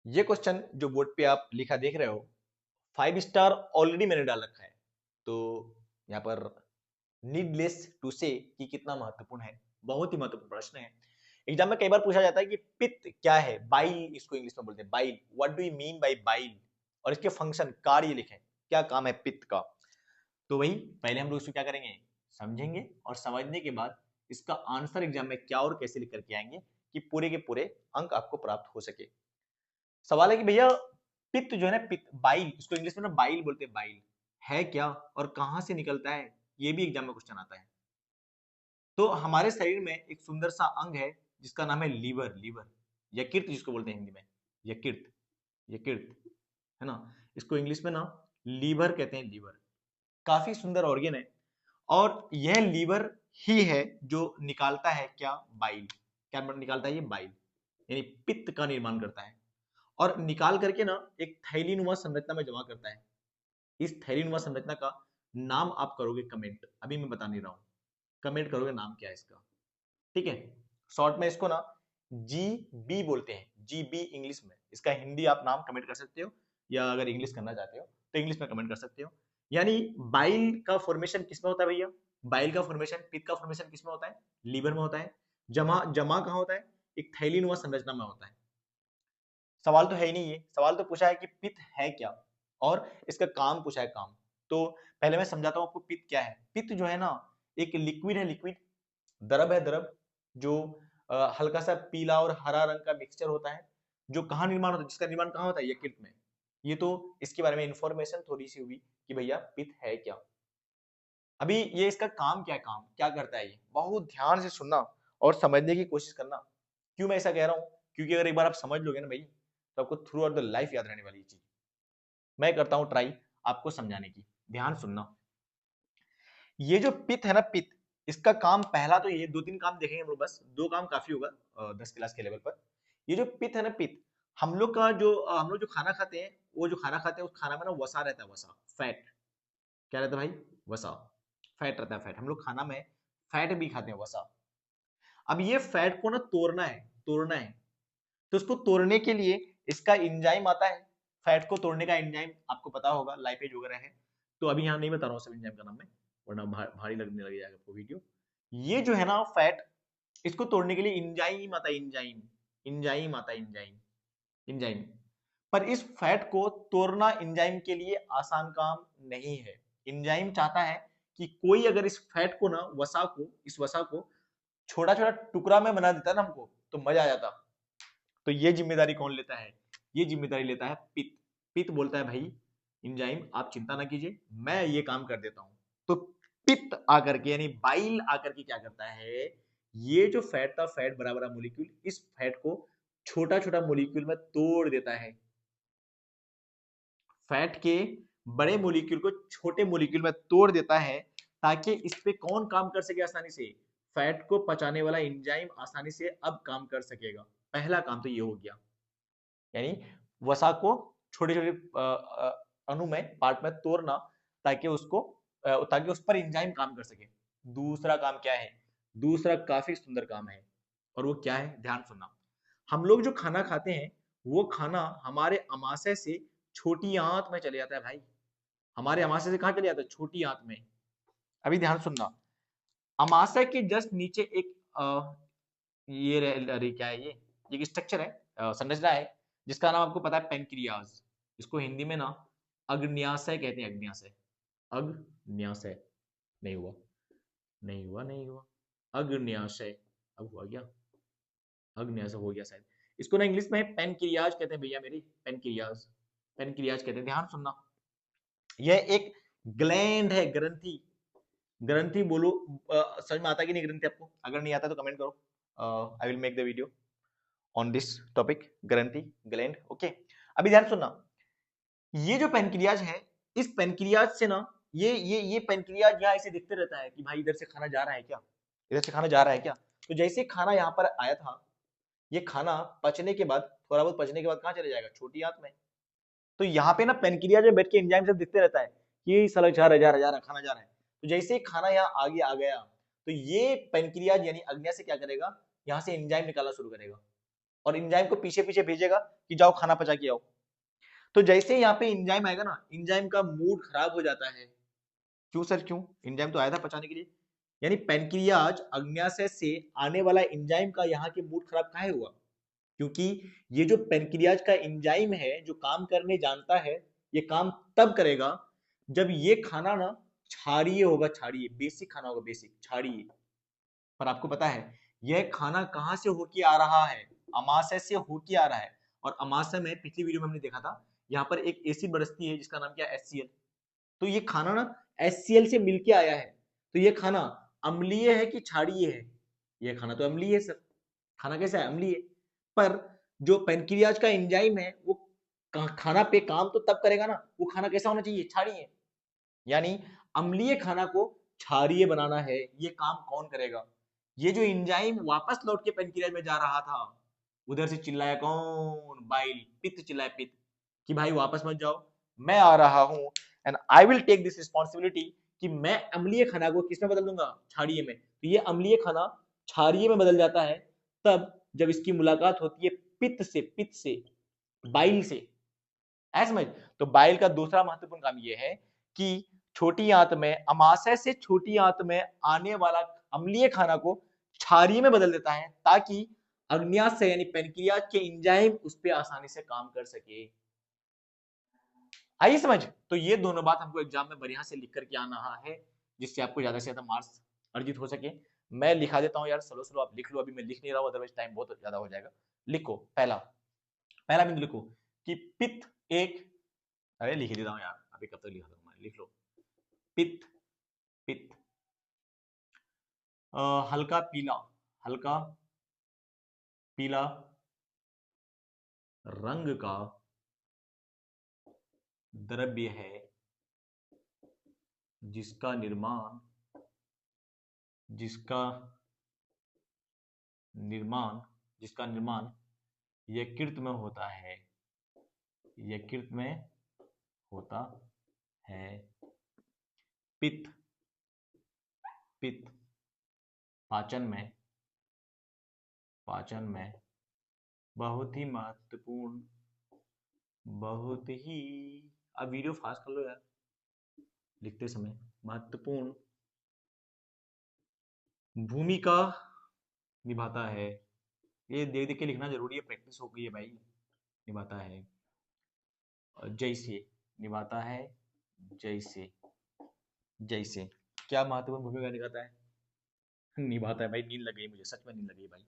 ये क्वेश्चन जो बोर्ड पे आप लिखा देख रहे हो, 5 स्टार ऑलरेडी मैंने डाल रखा है। तो यहाँ पर नीडलेस टू से कि कितना महत्वपूर्ण है, बहुत ही महत्वपूर्ण प्रश्न है। एग्जाम में कई बार पूछा जाता है कि पित्त क्या है, बाइल इसको इंग्लिश में बोलते हैं, bile. What do you mean by bile, और इसके फंक्शन कार्य लिखें, क्या काम है पित्त का। तो वही पहले हम लोग इसको क्या करेंगे, समझेंगे, और समझने के बाद इसका आंसर एग्जाम में क्या और कैसे लिख करके आएंगे कि पूरे के पूरे अंक आपको प्राप्त हो सके। सवाल है कि भैया पित्त जो है ना, पित्त बाइल, इसको इंग्लिश में ना बाइल बोलते हैं, बाइल है क्या और कहां से निकलता है, ये भी एग्जाम में क्वेश्चन आता है। तो हमारे शरीर में एक सुंदर सा अंग है जिसका नाम है लीवर, लीवर, यकृत जिसको बोलते हैं हिंदी में, यकृत, यकृत, है ना। इसको इंग्लिश में ना लीवर कहते हैं, लीवर। काफी सुंदर ऑर्गेन है, और यह लीवर ही है जो निकालता है क्या, बाइल। क्या निकालता है ये, बाइल, यानी पित्त का निर्माण करता है, और निकाल करके ना एक थैलीनुमा संरचना में जमा करता है। इस थैलीनुमा संरचना का नाम आप करोगे कमेंट, अभी मैं बता नहीं रहा हूं, कमेंट करोगे नाम क्या है इसका, ठीक है। शॉर्ट में इसको ना जी बी बोलते हैं, जी बी इंग्लिश में। इसका हिंदी आप नाम कमेंट कर सकते हो, या अगर इंग्लिश करना चाहते हो तो इंग्लिश में कमेंट कर सकते हो। यानी बाइल का फॉर्मेशन किसमें होता है भैया, बाइल का फॉर्मेशन, पित्त का फॉर्मेशन किसमें होता है, लीवर में होता है। जमा जमा कहाँ होता है, एक थैलीनुमा संरचना में होता है। सवाल तो है ही नहीं, ये सवाल तो पूछा है कि पित्त है क्या, और इसका काम पूछा है, काम। तो पहले मैं समझाता हूँ आपको पित्त क्या है। पित्त जो है ना, एक लिक्विड है, लिक्विड, द्रव है, द्रव, जो हल्का सा पीला और हरा रंग का मिक्सचर होता है, जो कहाँ निर्माण होता है, जिसका निर्माण कहाँ होता है, यकृत में। ये तो इसके बारे में इंफॉर्मेशन थोड़ी सी हुई कि भैया पित्त है क्या। अभी ये इसका काम क्या है, काम क्या करता है, ये बहुत ध्यान से सुनना और समझने की कोशिश करना। क्यों मैं ऐसा कह रहा हूँ, क्योंकि अगर एक बार आप समझ लोगे ना भाई, तो आपको थ्रू आउट द लाइफ याद रहने वाली चीज। मैं करता हूँ ट्राई आपको समझाने की, ध्यान सुनना। ये जो पित्त है ना, पित्त, इसका काम पहला तो ये दो तीन काम देखेंगे हम लोग, बस दो काम काफी होगा 10 क्लास के लेवल पर। ये जो पित्त है ना, पित्त, हम लोग का जो हम लोग जो खाना खाते हैं, वो जो खाना खाते हैं उस खाना में ना वसा रहता है, वसा, फैट। क्या रहता है भाई, वसा, फैट रहता है, फैट। हम लोग खाना में फैट भी खाते हैं, वसा। अब ये फैट को ना तोड़ना है, तोड़ना है। तो उसको तोड़ने के लिए इसका एंजाइम आता है। फैट को तोड़ने का एंजाइम आपको पता होगा, लाइपेज वगैरह है। तो अभी यहाँ नहीं बता रहा हूँ सब एंजाइम का नाम मैं, वरना भारी लगने लग जाएगा आपको वीडियो। ये जो है ना फैट, इसको तोड़ने के लिए एंजाइम आता है, एंजाइम, एंजाइम आता है, एंजाइम, एंजाइम। पर इस फैट को तोड़ना एंजाइम के लिए आसान काम नहीं है। एंजाइम चाहता है कि कोई अगर इस फैट को ना, वसा को, इस वसा को छोटा छोटा टुकड़ा में बना देता ना हमको, तो मजा आ जाता। तो ये जिम्मेदारी कौन लेता है, ये जिम्मेदारी लेता है पित्त। पित्त बोलता है भाई एंजाइम आप चिंता ना कीजिए, मैं ये काम कर देता हूं। तो पित्त आकर के, यानी बाइल आकर के क्या करता है, ये जो फैट था, फैट बड़ा बड़ा मोलिक्यूल, इस फैट को छोटा छोटा मोलिक्यूल में तोड़ देता है। फैट के बड़े मोलिक्यूल को छोटे मोलिक्यूल में तोड़ देता है, ताकि इस पे कौन काम कर सके आसानी से, फैट को पचाने वाला एंजाइम आसानी से अब काम कर सकेगा। पहला काम तो ये हो गया, यानी वसा को छोटे छोटे अणु में, पार्ट में तोड़ना, ताकि उसको ताकि उस पर एंजाइम काम कर सके। दूसरा काम क्या है, दूसरा काफी सुंदर काम है, और वो क्या है, ध्यान सुनना। हम लोग जो खाना खाते हैं, वो खाना हमारे अमाशय से छोटी आंत में चले जाता है भाई। हमारे अमाशय से कहाँ चले जाता है, छोटी आंत में। अभी ध्यान सुनना, अमाशय के जस्ट नीचे एक अरे क्या है ये, एक स्ट्रक्चर है, संरचना है, जिसका नाम आपको पता है, पेनक्रियाज। इसको हिंदी में ना अग्न्याशय कहते हैं, अग्न्याशय, अग्न्याशय। नहीं हुआ, नहीं हुआ, नहीं हुआ, अग्न्याशय। अब हुआ क्या, अग्न्याशय हो गया शायद। इसको ना इंग्लिश में पेनक्रियाज कहते हैं भैया मेरी, पेनक्रियाज, पेनक्रियाज कहते हैं। ध्यान सुनना, यह एक ग्लैंड है, ग्रंथि, ग्रंथि बोलो। समझ में आता है कि नहीं ग्रंथि आपको, अगर नहीं आता तो कमेंट करो, I will make the video on this topic, ग्रंथि, ग्लैंड, ओके। अभी ध्यान सुनना, ये जो पेनक्रियाज है, इस पेनक्रियाज से ना, ये पेनक्रियाज यहाँ ऐसे दिखते रहता है कि भाई इधर से खाना जा रहा है क्या, इधर से खाना जा रहा है क्या। तो जैसे खाना यहाँ पर आया था, ये खाना पचने के बाद, थोड़ा बहुत पचने के बाद कहाँ चले जाएगा, छोटी आंत में। तो यहाँ पे ना पेनक्रियाज में बैठ के एंजाइम सब दिखते रहता है कि साला जा रहा है, जा रहा है, जा रहा है, खाना जा रहा है। तो जैसे ही खाना यहाँ आगे आ गया, तो ये पेनक्रियाज यानी अग्न्या से क्या करेगा, यहाँ से एंजाइम निकालना शुरू करेगा। और एंजाइम को पीछे पीछे भेजेगा कि जाओ खाना पचा के आओ। तो जैसे यहाँ पे एंजाइम आएगा ना, एंजाइम का मूड खराब हो जाता है। क्यों सर क्यों? एंजाइम तो आया था पचाने के लिए। यानी पैनक्रियाज अग्न्याशय से आने वाला एंजाइम का यहाँ के मूड खराब काहे हुआ? क्योंकि ये जो पैनक्रियाज का एंजाइम है जो काम करने जानता है, ये काम तब करेगा जब ये खाना ना क्षारीय होगा, क्षारीय बेसिक खाना होगा, बेसिक क्षारीय। पर आपको पता है यह खाना कहां से होके आ रहा है? अमाशय से होके आ रहा है। और अमाशय में पिछली वीडियो में हमने देखा था यहाँ पर एक एसिड बरसती है जिसका नाम क्या है? HCl। तो ये खाना ना HCl से मिलके आया है। तो ये खाना अम्लीय है कि क्षारीय है? ये खाना तो अम्लीय है सर। खाना कैसा है? अम्लीय। पर जो पैनक्रियाज का एंजाइम है वो खाना पे काम तो तब करेगा ना, वो खाना कैसा होना चाहिए? क्षारीय। यानी अम्लीय खाना को क्षारीय बनाना है, ये काम कौन करेगा? ये जो एंजाइम वापस लौट के पैनक्रियाज में जा रहा था, उधर से चिल्लाया कौन? बाइल, पित्त चिल्लाया, पित्त कि भाई वापस मत जाओ, मैं आ रहा हूं and I will take this responsibility कि मैं अम्लीय खाना को किसमें बदल दूंगा? क्षारीय में। तो ये अम्लीय खाना क्षारीय में बदल जाता है तब जब इसकी मुलाकात होती है पित्त से, बाइल से। ऐसा समझ। तो बाइल का दूसरा महत्वपूर्ण काम यह है कि छोटी आंत में, अमाशय से छोटी आंत में आने वाला अम्लीय खाना को क्षारीय में बदल देता है ताकि अग्न्याशय यानी पैनक्रियाज के एंजाइम उस पर आसानी से काम कर सके। आइए समझ। तो ये दोनों बात हमको एग्जाम में बढ़िया से लिख करके आना है जिससे आपको ज्यादा से ज्यादा मार्क्स अर्जित हो सके। मैं लिखा देता हूं यार, स्लो स्लो आप लिख लो, अभी मैं लिख नहीं रहा हूं अदरवाइज टाइम बहुत ज्यादा हो जाएगा। लिखो पहला, पहला बिंदु लिखो कि पित्त एक, अरे लिख देता हूं यार, अभी कब तक लिखा दूंगा मैं, लिख लो। पित्त, पित्त हल्का पीला, हल्का पीला रंग का द्रव्य है जिसका निर्माण, जिसका निर्माण, जिसका निर्माण यकृत में होता है, यकृत में होता है। पित्त, पित्त पाचन में, पाचन में बहुत ही महत्वपूर्ण, बहुत ही, अब वीडियो फास्ट कर लो यार लिखते समय, महत्वपूर्ण भूमिका निभाता है। ये देख देख के लिखना जरूरी है, प्रैक्टिस हो गई है भाई। निभाता है, जैसे निभाता है, जैसे, जैसे क्या महत्वपूर्ण भूमिका निभाता है? निभाता है भाई। नींद लग गई मुझे, सच में नींद लग गई भाई।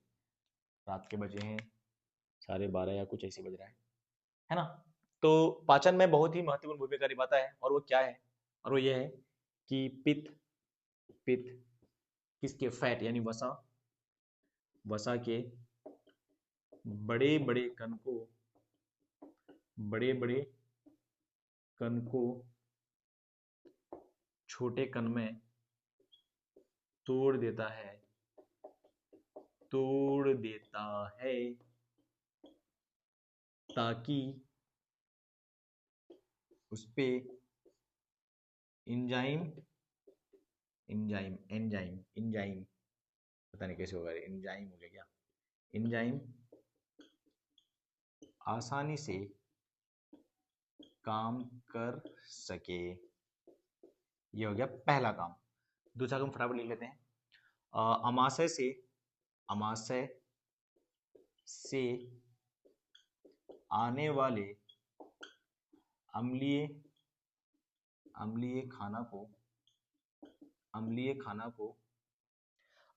रात के बजे हैं 12:30 या कुछ ऐसे बज रहा है ना। तो पाचन में बहुत ही महत्वपूर्ण भूमिका निभाता है और वो क्या है? और वो ये है कि पित्त, पित्त किसके? फैट यानी वसा, वसा के बड़े बड़े कण को, बड़े बड़े कण को छोटे कण में तोड़ देता है, तोड़ देता है ताकि उस पे एंजाइम, एंजाइम एंजाइम एंजाइम पता नहीं कैसे होगा, एंजाइम हो गया क्या? एंजाइम आसानी से काम कर सके। ये हो गया पहला काम। दूसरा काम फटाफट लिख लेते हैं। अमाशय से, अमाशय से आने वाले अम्लीय, अम्लीय खाना को, अम्लीय खाना को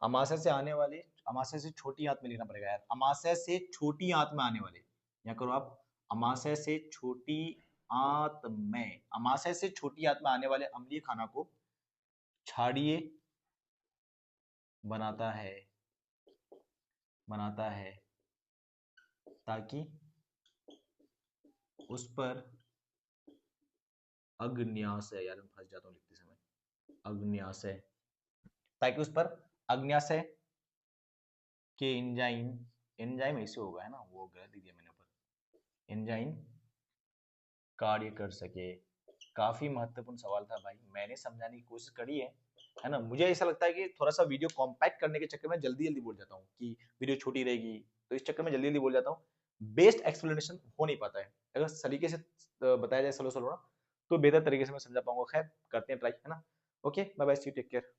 अमाशय से आने वाले, अमाशय से छोटी आंत में लिखना पड़ेगा यार, अमाशय से छोटी आंत में आने वाले, या करो आप अमाशय से छोटी आंत में, अमाशय से छोटी आंत में आने वाले अम्लीय खाना को क्षारीय बनाता है, बनाता है ताकि उस पर अग्न्याशय, यार मैं फंस जाता हूँ लिखते समय, अग्न्याशय, ताकि उस पर अग्न्याशय के एंजाइम, एंजाइम ऐसे होगा है ना, वो गलत दिया मैंने ऊपर, एंजाइम कार्य कर सके। काफी महत्वपूर्ण सवाल था भाई, मैंने समझाने की कोशिश करी है ना। मुझे ऐसा लगता है कि थोड़ा सा वीडियो कॉम्पैक्ट करने के चक्कर में जल्दी जल्दी बोल जाता हूँ कि वीडियो छोटी रहेगी, तो इस चक्कर में जल्दी जल्दी बोल जाता हूँ, बेस्ट एक्सप्लेनेशन हो नहीं पाता है। अगर सलीके से बताया जाए स्लो स्लो ना, तो बेहतर तरीके से मैं समझा पाऊंगा। खैर करते हैं ट्राई, है ना। ओके, बाय बाय, सी टेक केयर।